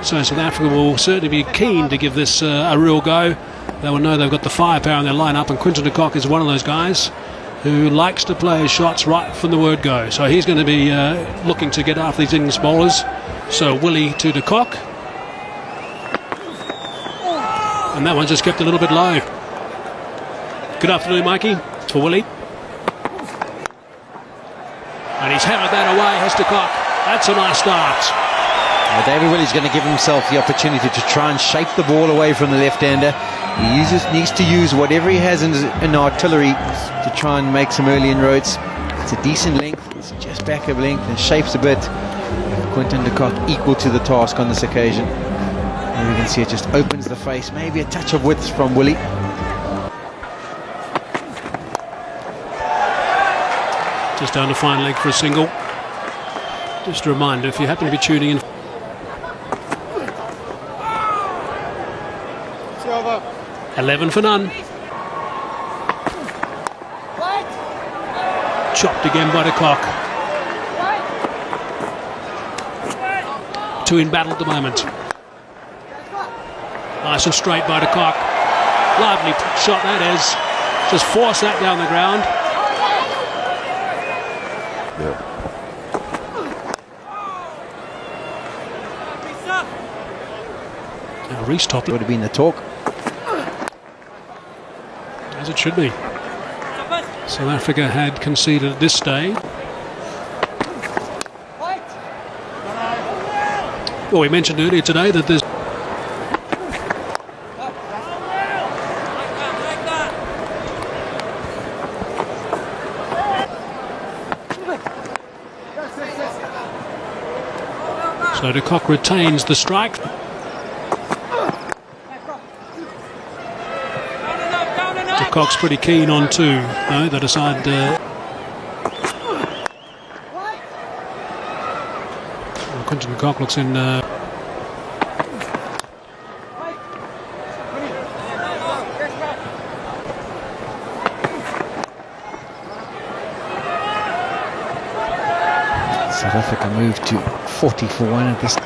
So South Africa will certainly be keen to give this a real go. They will know they've got the firepower in their lineup, and Quinton De Kock is one of those guys who likes to play his shots right from the word go. So he's going to be looking to get after these English bowlers. So Willie to De Kock. And that one just kept a little bit low. Good afternoon, Mikey. It's for Willie. And he's hammered that away, has De Kock. That's a nice start. David Willie's going to give himself the opportunity to try and shape the ball away from the left-hander. He needs to use whatever he has in artillery to try and make some early inroads. It's a decent length, it's just back of length and shapes a bit. Quinton De Kock equal to the task on this occasion. And you can see it just opens the face, maybe a touch of width from Willie. Just down the fine leg for a single. Just a reminder, if you happen to be tuning in, 11 for none. Chopped again by De Kock. 2 in battle at the moment. Nice and straight by De Kock. Lovely shot that is. Just force that down the ground. Now Reece Topley would have been the talk. As it should be. South Africa had conceded at this stage. Well, we mentioned earlier today that there's so De Kock retains the strike. De Kock's pretty keen on 2. No, they decide. Quinton De Kock looks in. South Africa moved to 40 for 1 at this.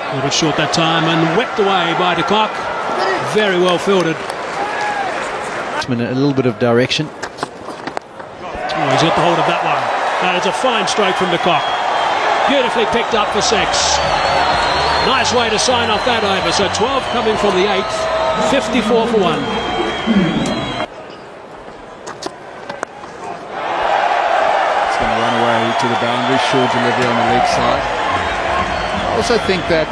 A little bit short that time and whipped away by De Kock. Very well fielded. A little bit of direction. Oh, he's got the hold of that one. That is a fine stroke from De Kock. Beautifully picked up for 6. Nice way to sign off that over. So 12 coming from the 8th. 54 for 1. It's going to run away to the boundary. Short delivery on the leg side. I also think that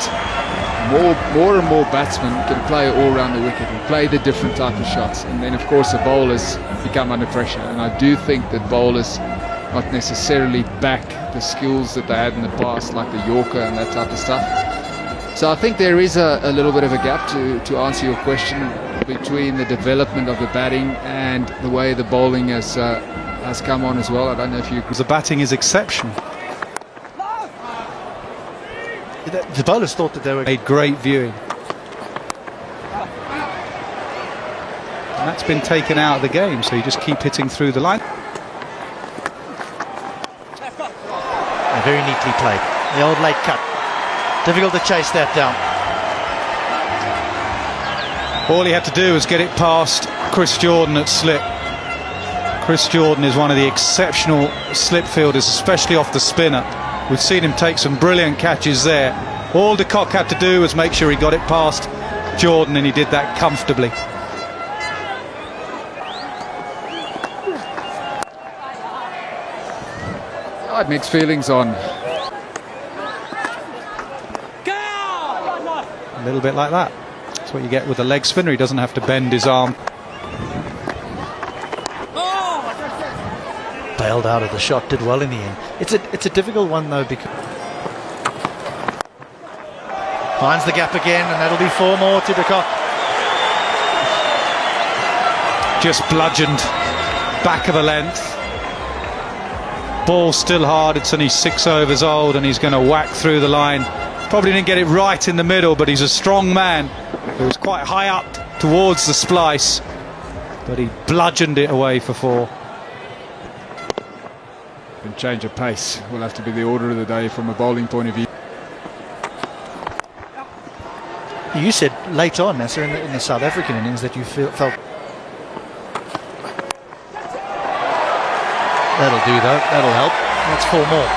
more and more batsmen can play all around the wicket and play the different type of shots, and then of course the bowlers become under pressure, and I do think that bowlers not necessarily back the skills that they had in the past, like the Yorker and that type of stuff. So I think there is a little bit of a gap, to answer your question, between the development of the batting and the way the bowling has come on as well. I don't know if you... The batting is exceptional. The bowlers thought that they were made great viewing. And that's been taken out of the game, so you just keep hitting through the line. And very neatly played. The old late cut. Difficult to chase that down. All he had to do was get it past Chris Jordan at slip. Chris Jordan is one of the exceptional slip fielders, especially off the spinner. We've seen him take some brilliant catches there. All De Kock had to do was make sure he got it past Jordan, and he did that comfortably. I had mixed feelings on. A little bit like that. That's what you get with a leg spinner. He doesn't have to bend his arm. Bailed out of the shot, did well in the end. It's a difficult one though, because finds the gap again, and that'll be 4 more to De Kock. Just bludgeoned back of the length. Ball still hard. It's only 6 overs old, and he's going to whack through the line. Probably didn't get it right in the middle, but he's a strong man. He was quite high up towards the splice. but he bludgeoned it away for 4. And change of pace will have to be the order of the day from a bowling point of view. You said late on, Nasser, in the South African innings that you felt... That'll do, though. That'll help. That's 4 more.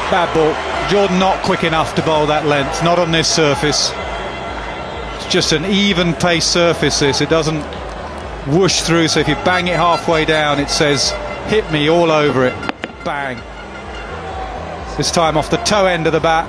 Bad ball. Jordan not quick enough to bowl that length, not on this surface. It's just an even pace surface, this. It doesn't whoosh through, so if you bang it halfway down, it says, hit me all over it. Bang. This time off the toe end of the bat.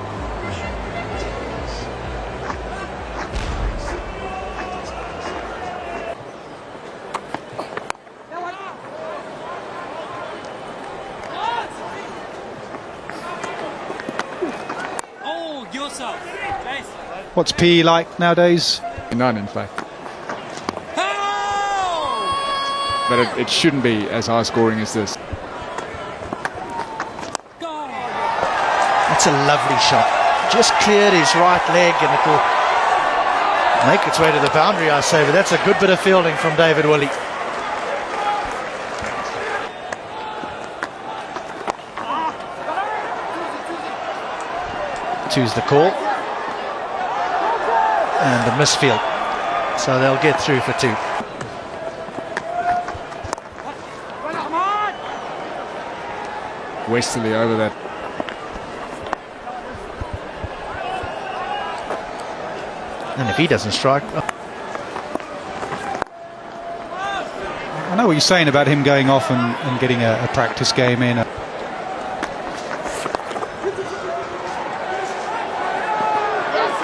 What's PE like nowadays? None, in fact. But it shouldn't be as high scoring as this. That's a lovely shot. Just cleared his right leg and it will make its way to the boundary, I say, but that's a good bit of fielding from David Willey. Two's the call. And the misfield. So they'll get through for 2. Westerly over that. And if he doesn't strike... I know what you're saying about him going off and getting a practice game in.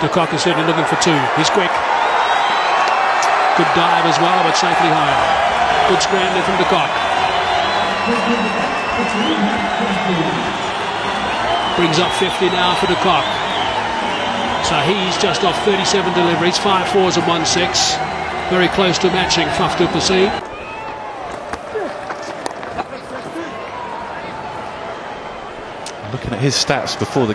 De Kock is certainly looking for 2. He's quick. Good dive as well, but safely home. Good scrambling from De Kock. Brings up 50 now for De Kock. So he's just off 37 deliveries, 5 4s and 1 6. Very close to matching Faf du Plessis. Looking at his stats before the...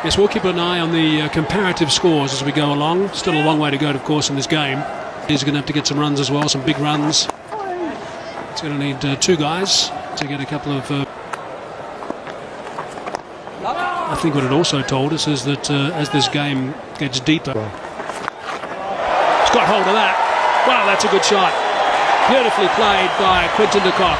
Yes, we'll keep an eye on the comparative scores as we go along. Still a long way to go, of course, in this game. He's going to have to get some runs as well, some big runs. He's going to need 2 guys to get a couple of... I think what it also told us is that as this game gets deeper... He's got hold of that. Wow, that's a good shot. Beautifully played by Quinton De Kock.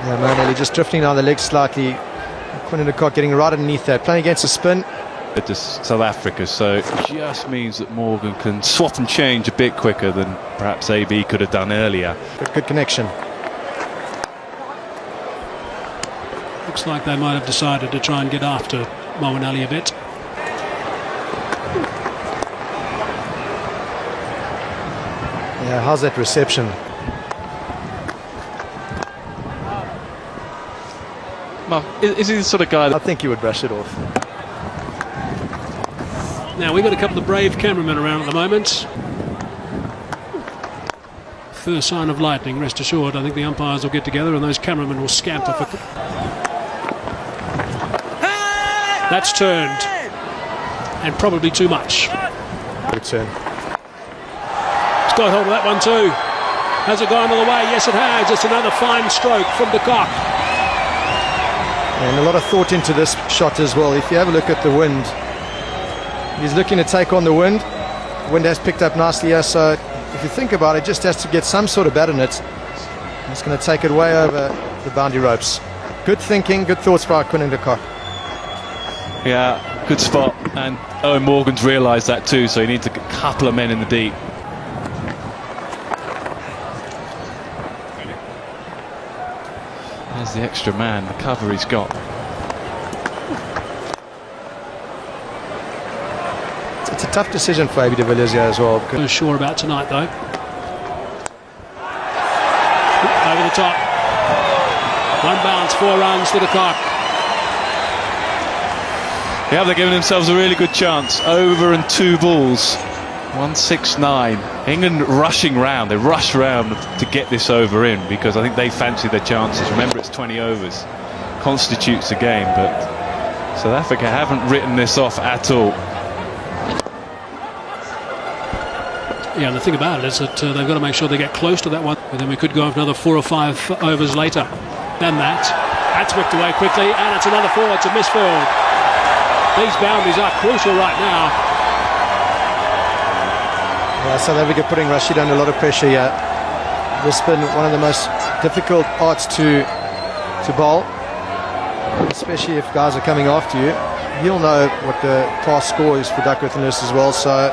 Yeah, Manelli just drifting down the leg slightly. Quinton De Kock getting right underneath that, playing against a spin. To South Africa, so it just means that Morgan can swap and change a bit quicker than perhaps AB could have done earlier. Good connection. Looks like they might have decided to try and get after Moeen Ali a bit. Yeah, how's that reception? Is he the sort of guy I that... think he would brush it off. Now, we've got a couple of brave cameramen around at the moment. First sign of lightning, rest assured. I think the umpires will get together and those cameramen will scamper for... That's turned. And probably too much. Good turn. He's got hold of that one too. Has it gone all the way? Yes, it has. It's another fine stroke from De Kock. And a lot of thought into this shot as well. If you have a look at the wind, he's looking to take on the wind. The wind has picked up nicely here, so if you think about it, just has to get some sort of bat in it. It's going to take it way over the boundary ropes. Good thinking, good thoughts by Quinton De Kock. Yeah, good spot, and Owen Morgan's realised that too, so he needs a couple of men in the deep. There's the extra man, the cover he's got. It's a tough decision for AB de Villiers here as well. Not sure about tonight though. Over the top. 1 bounce, 4 runs to De Kock. Yeah, they're giving themselves a really good chance. Over and 2 balls. 169. England rushing round. They rush round to get this over in because I think they fancy their chances. Remember, it's 20 overs. Constitutes a game, but South Africa haven't written this off at all. Yeah, the thing about it is that they've got to make sure they get close to that one, but then we could go up another 4 or 5 overs later than that. That's whipped away quickly, and it's another 4. It's a misfield. These boundaries are crucial right now. Yeah, South Africa putting Rashid under a lot of pressure here. This has been one of the most difficult arts to bowl, especially if guys are coming after you. You'll know what the past score is for Duckworth and Lewis as well, so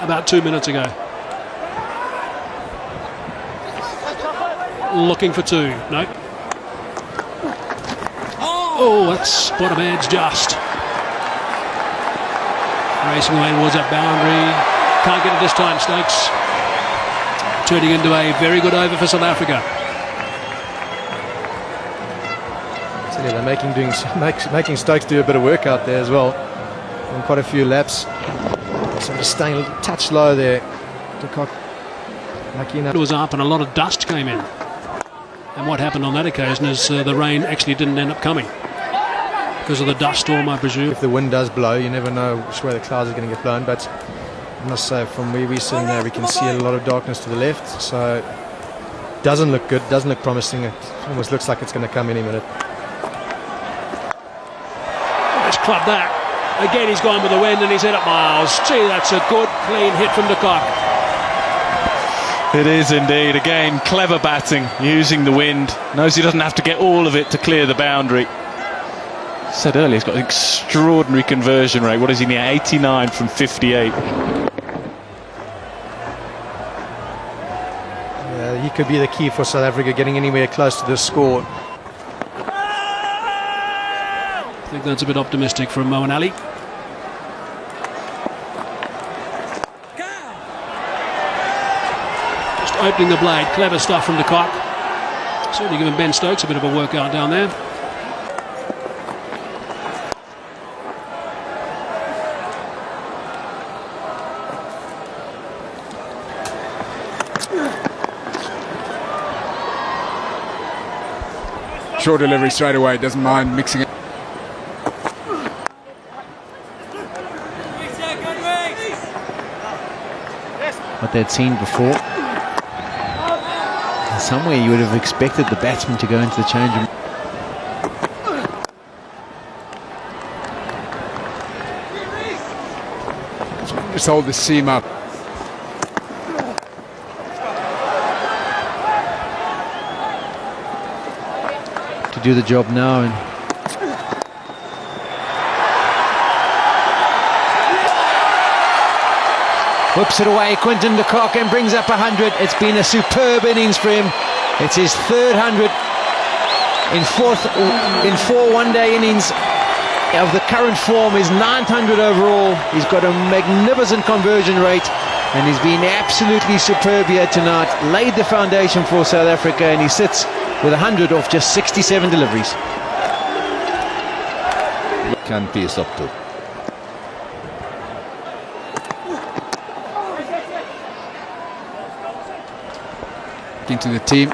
about 2 minutes ago. Looking for 2. No. Oh, that's bottom edge just. Racing away towards that boundary. Can't get it this time, Stokes. Turning into a very good over for South Africa. so yeah, they're making Stokes do a bit of work out there as well. And quite a few laps. So just staying a touch low there. De Kock lucky enough. It was up and a lot of dust came in. And what happened on that occasion is the rain actually didn't end up coming because of the dust storm, I presume. If the wind does blow, you never know which way the clouds are going to get blown. But I must say, from where we're sitting there, we can see a lot of darkness to the left. So it doesn't look good, doesn't look promising. It almost looks like it's going to come any minute. Let's club that. Again, he's gone with the wind and he's hit it miles. Gee, that's a good, clean hit from De Kock. It is indeed. Again, clever batting, using the wind. Knows he doesn't have to get all of it to clear the boundary. Said earlier, he's got an extraordinary conversion rate. What is he near? 89 from 58. Yeah, he could be the key for South Africa getting anywhere close to this score. I think that's a bit optimistic from Moeen Ali. Just opening the blade. Clever stuff from De Kock. Certainly giving Ben Stokes a bit of a workout down there. Short delivery straight away, doesn't mind mixing it. What they'd seen before. Somewhere you would have expected the batsman to go into the change room. Just hold the seam up. To do the job now, and whips it away. Quinton De Kock and brings up 100. It's been a superb innings for him. It's his third 100 in 4 one-day innings of the current form. His 900 overall. He's got a magnificent conversion rate, and he's been absolutely superb here tonight. Laid the foundation for South Africa, and he sits with 100 off just 67 deliveries. Can face up to. Into the team.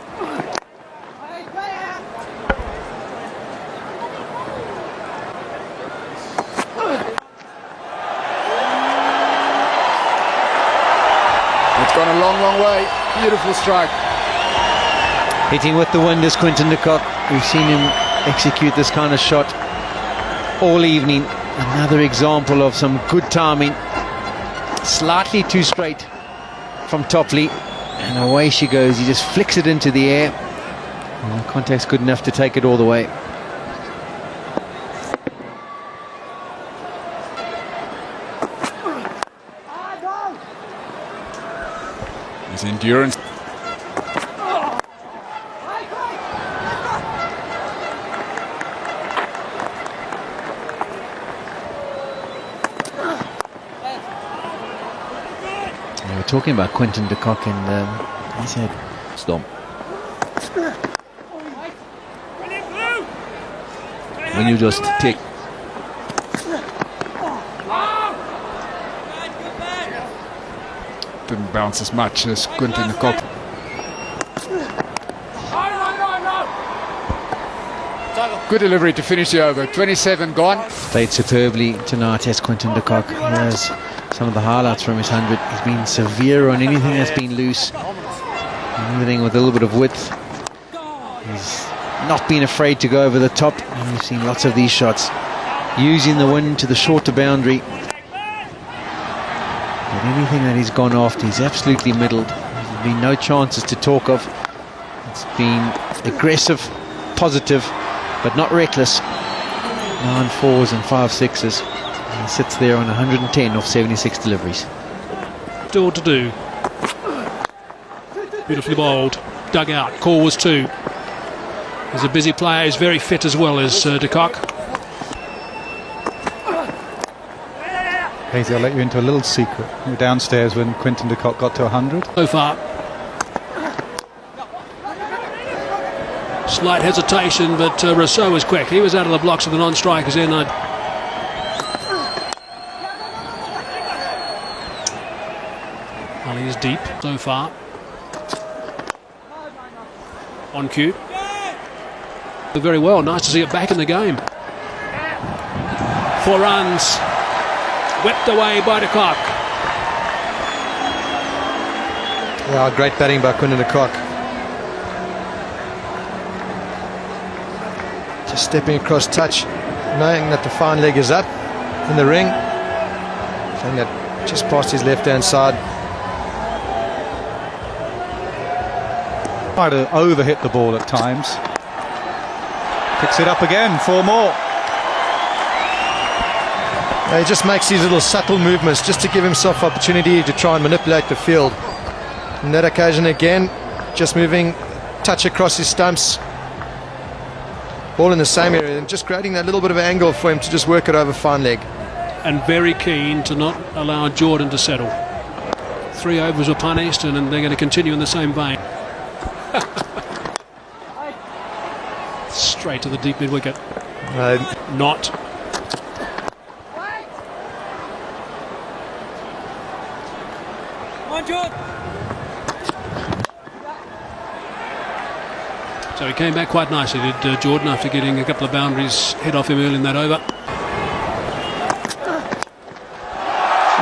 It's gone a long, long way. Beautiful strike. Hitting with the wind is Quinton De Kock. We've seen him execute this kind of shot all evening. Another example of some good timing. Slightly too straight from Topley, and away she goes. He just flicks it into the air, and the contact's good enough to take it all the way. His endurance. We're talking about Quinton De Kock, and he said, Stomp. when you just take. Didn't bounce as much as Quinton De Kock. Good delivery to finish the over. 27 gone. Played superbly tonight as Quinton De Kock. Here's some of the highlights from his 100. He's been severe on anything that's been loose, everything with a little bit of width. He's not been afraid to go over the top, and we've seen lots of these shots using the wind to the shorter boundary. But anything that he's gone after, he's absolutely middled. There's been no chances to talk of. It's been aggressive, positive, but not reckless. 9 4s and 5 6s. He sits there on 110 off 76 deliveries. Still to do. Beautifully bowled. Dug out. Call was 2. He's a busy player. He's very fit as well as De Kock. Hazy, I'll let you into a little secret. You were downstairs when Quinton De Kock got to 100. So far. Slight hesitation, but Rousseau was quick. He was out of the blocks of the non-strikers in. Well, he's deep so far. On cue. Very well. Nice to see it back in the game. 4 runs. Whipped away by De Kock. Yeah, great batting by Quinton De Kock. Just stepping across touch, knowing that the fine leg is up in the ring. Playing that just past his left-hand side. Tried to overhit the ball at times. Picks it up again, 4 more. He just makes these little subtle movements just to give himself opportunity to try and manipulate the field. On that occasion again, just moving, touch across his stumps. Ball in the same area and just creating that little bit of angle for him to just work it over fine leg. And very keen to not allow Jordan to settle. 3 overs were punished, and they're going to continue in the same vein. Straight to the deep mid wicket. Not. So he came back quite nicely, did Jordan, after getting a couple of boundaries hit off him early in that over.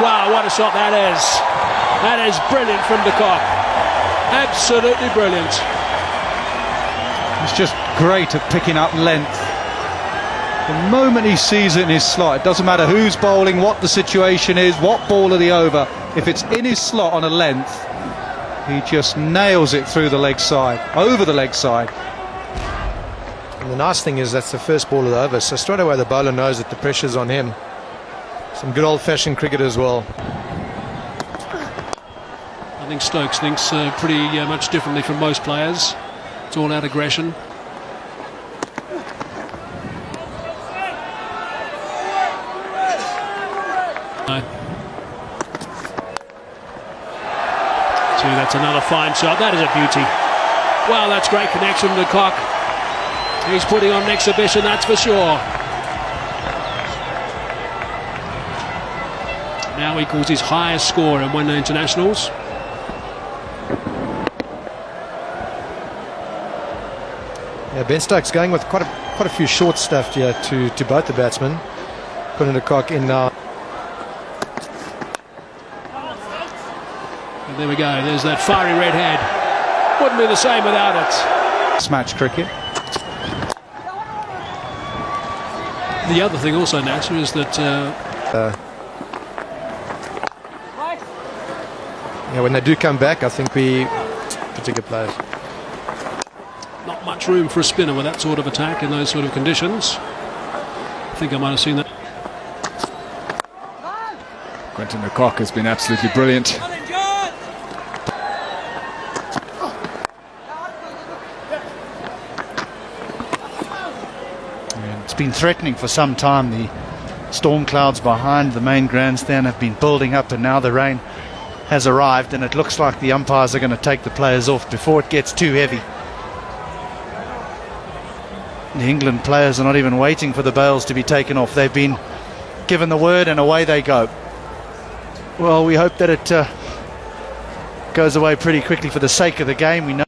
Wow, what a shot that is. That is brilliant from De Kock. Absolutely brilliant. He's just great at picking up length. The moment he sees it in his slot, it doesn't matter who's bowling, what the situation is, what ball of the over. If it's in his slot on a length, he just nails it through the leg side, over the leg side. And the nice thing is that's the first ball of the over, so straight away the bowler knows that the pressure's on him. Some good old-fashioned cricket as well. I think Stokes thinks pretty much differently from most players. It's all out aggression. See, that's another fine shot. That is a beauty. Wow, that's great connection to Kock. He's putting on an exhibition, that's for sure. Now equals his highest score in one-day internationals. Yeah, Ben Stokes going with quite a few short stuff here to both the batsmen. Quinton De Kock in now. And there we go, there's that fiery red head. Wouldn't be the same without it. Match cricket. The other thing also, Nasser, is that yeah, when they do come back, I think we particular players. not much room for a spinner with that sort of attack in those sort of conditions. I think I might have seen that. Quinton De Kock has been absolutely brilliant. It's been threatening for some time. The storm clouds behind the main grandstand have been building up, and now the rain has arrived, and it looks like the umpires are going to take the players off before it gets too heavy. The England players are not even waiting for the bails to be taken off. They've been given the word and away they go. Well, we hope that it goes away pretty quickly for the sake of the game. We know